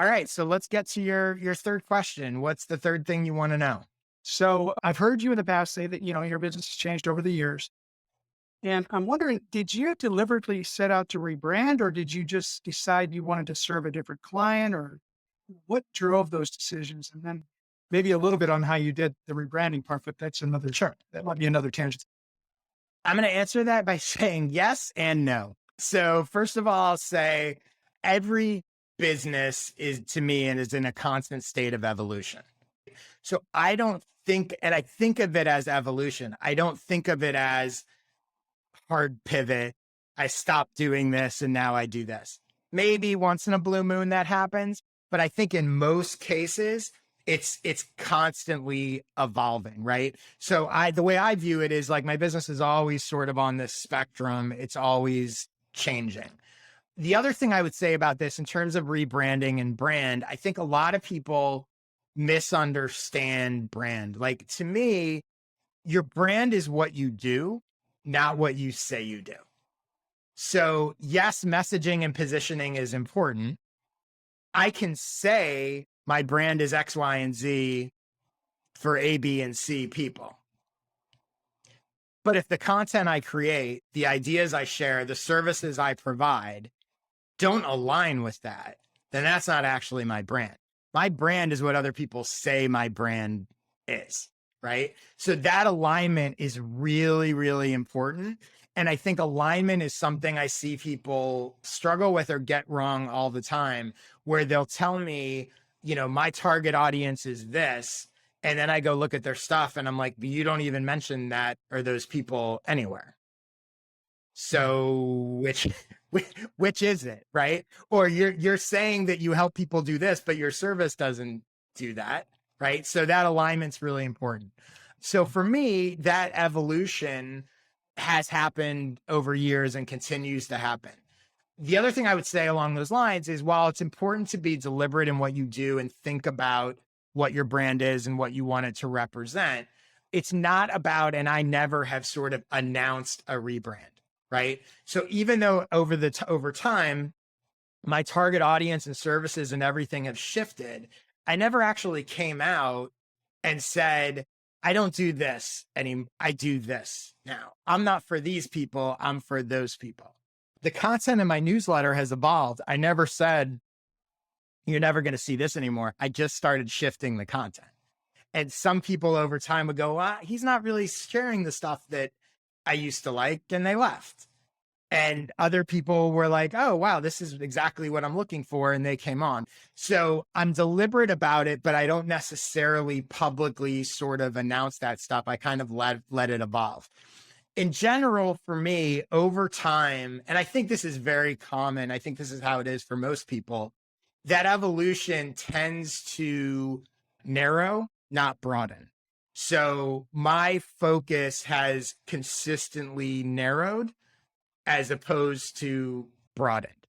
All right. So let's get to your third question. What's the third thing you want to know? So I've heard you in the past say that, your business has changed over the years. And I'm wondering, did you deliberately set out to rebrand or did you just decide you wanted to serve a different client or what drove those decisions? And then maybe a little bit on how you did the rebranding part, but Sure. that might be another tangent. I'm going to answer that by saying yes and no. So first of all, I'll say every business is to me and is in a constant state of evolution. So I don't think, and I think of it as evolution. I don't think of it as hard pivot. I stopped doing this and now I do this. Maybe once in a blue moon that happens, but I think in most cases it's constantly evolving, right? So the way I view it is like my business is always sort of on this spectrum. It's always changing. The other thing I would say about this in terms of rebranding and brand, I think a lot of people misunderstand brand. Like to me, your brand is what you do, not what you say you do. So yes, messaging and positioning is important. I can say my brand is X, Y, and Z for A, B, and C people. But if the content I create, the ideas I share, the services I provide don't align with that, then that's not actually my brand. My brand is what other people say my brand is, right? So that alignment is really, really important. And I think alignment is something I see people struggle with or get wrong all the time, where they'll tell me, my target audience is this. And then I go look at their stuff and I'm like, but you don't even mention that or those people anywhere. So which is it, right? Or you're saying that you help people do this, but your service doesn't do that, right? So that alignment's really important. So for me, that evolution has happened over years and continues to happen. The other thing I would say along those lines is while it's important to be deliberate in what you do and think about what your brand is and what you want it to represent, it's not about, and I never have sort of announced a rebrand, right? So even though over time, my target audience and services and everything have shifted, I never actually came out and said, I don't do this anymore. I do this now. I'm not for these people. I'm for those people. The content in my newsletter has evolved. I never said, you're never going to see this anymore. I just started shifting the content. And some people over time would go, he's not really sharing the stuff that I used to like, and they left. And other people were like, oh, wow, this is exactly what I'm looking for. And they came on. So I'm deliberate about it, but I don't necessarily publicly sort of announce that stuff. I kind of let it evolve. In general, for me, over time, and I think this is very common, I think this is how it is for most people, that evolution tends to narrow, not broaden. So my focus has consistently narrowed as opposed to broadened.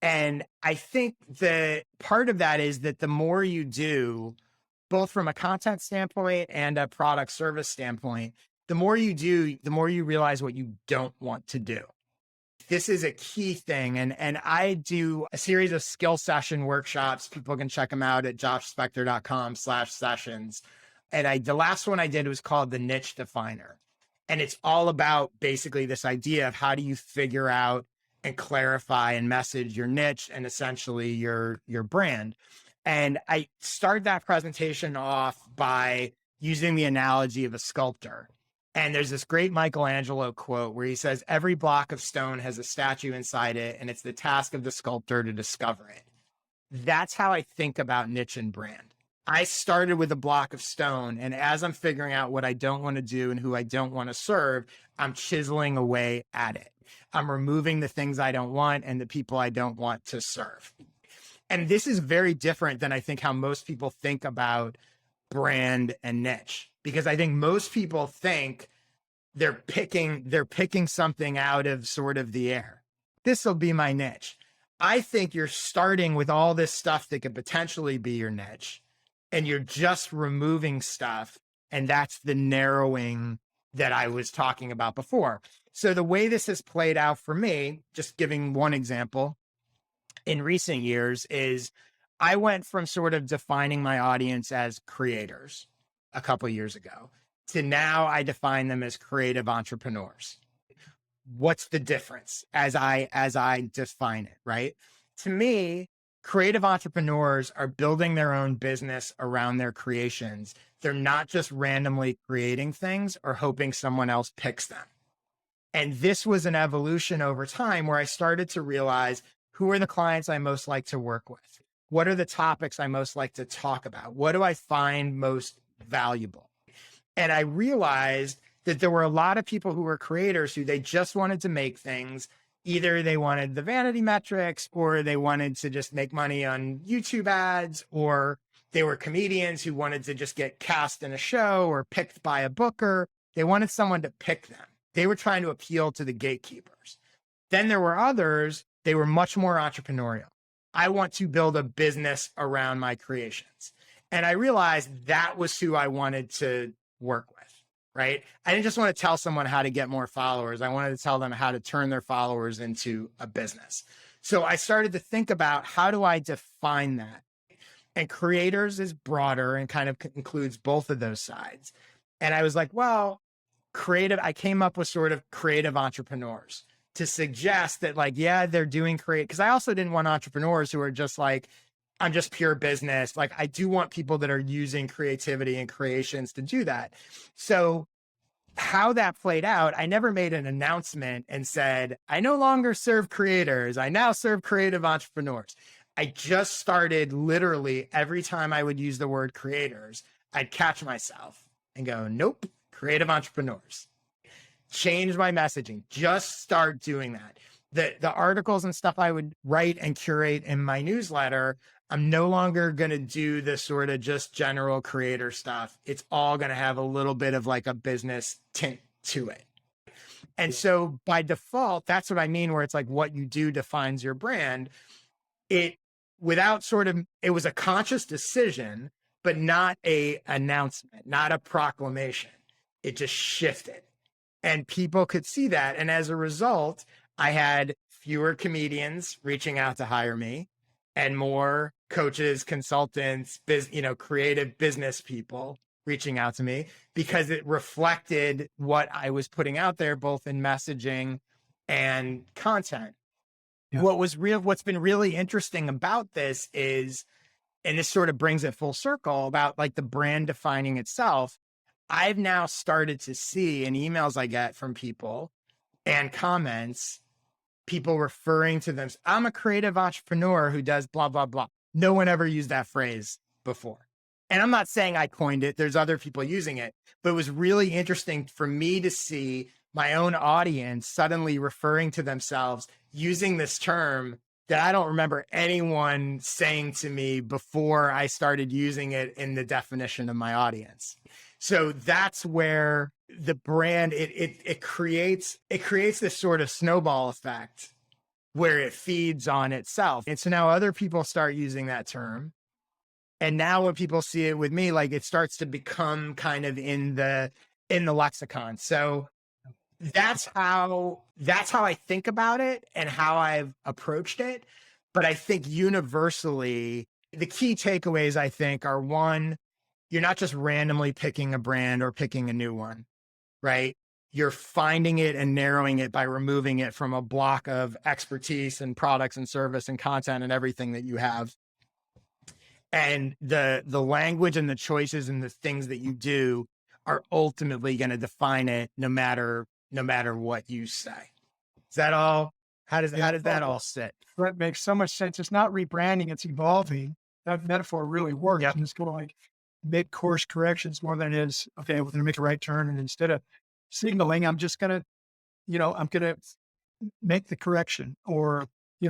And I think that part of that is that the more you do, both from a content standpoint and a product service standpoint, the more you do, the more you realize what you don't want to do. This is a key thing. And I do a series of skill session workshops. People can check them out at joshspector.com/sessions. And the last one I did was called the Niche Definer. And it's all about basically this idea of how do you figure out and clarify and message your niche and essentially your brand. And I start that presentation off by using the analogy of a sculptor. And there's this great Michelangelo quote where he says, every block of stone has a statue inside it, and it's the task of the sculptor to discover it. That's how I think about niche and brand. I started with a block of stone, and as I'm figuring out what I don't want to do and who I don't want to serve, I'm chiseling away at it. I'm removing the things I don't want and the people I don't want to serve. And this is very different than I think how most people think about brand and niche, because I think most people think they're picking something out of sort of the air. This will be my niche. I think you're starting with all this stuff that could potentially be your niche, and you're just removing stuff. And that's the narrowing that I was talking about before. So the way this has played out for me, just giving one example in recent years, is I went from sort of defining my audience as creators a couple years ago to now I define them as creative entrepreneurs. What's the difference as I define it, right? To me, creative entrepreneurs are building their own business around their creations. They're not just randomly creating things or hoping someone else picks them. And this was an evolution over time where I started to realize, who are the clients I most like to work with? What are the topics I most like to talk about? What do I find most valuable? And I realized that there were a lot of people who were creators who they just wanted to make things. Either they wanted the vanity metrics, or they wanted to just make money on YouTube ads, or they were comedians who wanted to just get cast in a show or picked by a booker. They wanted someone to pick them. They were trying to appeal to the gatekeepers. Then there were others, they were much more entrepreneurial. I want to build a business around my creations. And I realized that was who I wanted to work with, right? I didn't just want to tell someone how to get more followers. I wanted to tell them how to turn their followers into a business. So I started to think about, how do I define that? And creators is broader and kind of includes both of those sides. And I was like, well, I came up with sort of creative entrepreneurs to suggest that, like, yeah, they're doing create. Because I also didn't want entrepreneurs who are just like, I'm just pure business. Like, I do want people that are using creativity and creations to do that. So how that played out, I never made an announcement and said, I no longer serve creators. I now serve creative entrepreneurs. I just started, literally every time I would use the word creators, I'd catch myself and go, nope, creative entrepreneurs. Change my messaging. Just start doing that. The articles and stuff I would write and curate in my newsletter, I'm no longer going to do the sort of just general creator stuff. It's all going to have a little bit of like a business tint to it. And so by default, that's what I mean, where it's like what you do defines your brand. It was a conscious decision, but not a announcement, not a proclamation. It just shifted. And people could see that. And as a result, I had fewer comedians reaching out to hire me and more coaches, consultants, creative business people reaching out to me, because it reflected what I was putting out there, both in messaging and content. Yeah. What's been really interesting about this is, and this sort of brings it full circle about like the brand defining itself, I've now started to see in emails I get from people and comments, people referring to them. I'm a creative entrepreneur who does blah, blah, blah. No one ever used that phrase before. And I'm not saying I coined it. There's other people using it, but it was really interesting for me to see my own audience suddenly referring to themselves using this term that I don't remember anyone saying to me before I started using it in the definition of my audience. So that's where the brand, it creates this sort of snowball effect where it feeds on itself. And so now other people start using that term. And now when people see it with me, like, it starts to become kind of in the lexicon. So that's how I think about it and how I've approached it. But I think universally, the key takeaways, I think, are: one, you're not just randomly picking a brand or picking a new one, right? You're finding it and narrowing it by removing it from a block of expertise and products and service and content and everything that you have. And the language and the choices and the things that you do are ultimately going to define it, no matter what you say. Is that all? How does that all sit? That makes so much sense. It's not rebranding, it's evolving. That metaphor really works. Yep. And it's kind of like mid-course corrections more than it is, okay, we're going to make a right turn. And instead of signaling, I'm just going to, make the correction, or,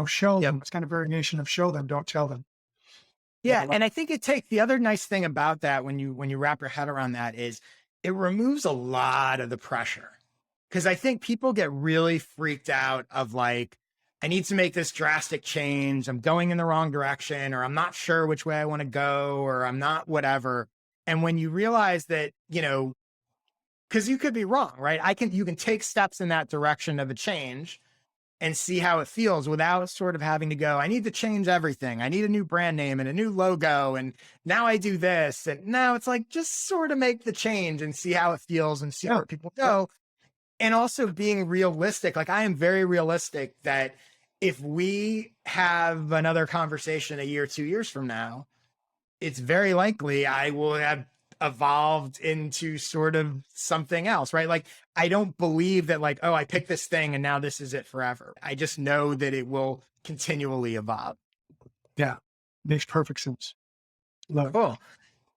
show them. It's kind of variation of show them, don't tell them. Yeah. And I think the other nice thing about that, when you wrap your head around that, is it removes a lot of the pressure. Because I think people get really freaked out of like, I need to make this drastic change. I'm going in the wrong direction, or I'm not sure which way I want to go, or I'm not whatever. And when you realize that, because you could be wrong, right? You can take steps in that direction of a change, and see how it feels without sort of having to go, I need to change everything. I need a new brand name and a new logo. And now I do this. And now it's like, just sort of make the change and see how it feels and see Yeah. where people go. And also being realistic. Like, I am very realistic that if we have another conversation a year, 2 years from now, it's very likely I will have evolved into sort of something else, right? Like, I don't believe that, like, oh, I picked this thing and now this is it forever. I just know that it will continually evolve. Yeah. Makes perfect sense. Love it. Cool.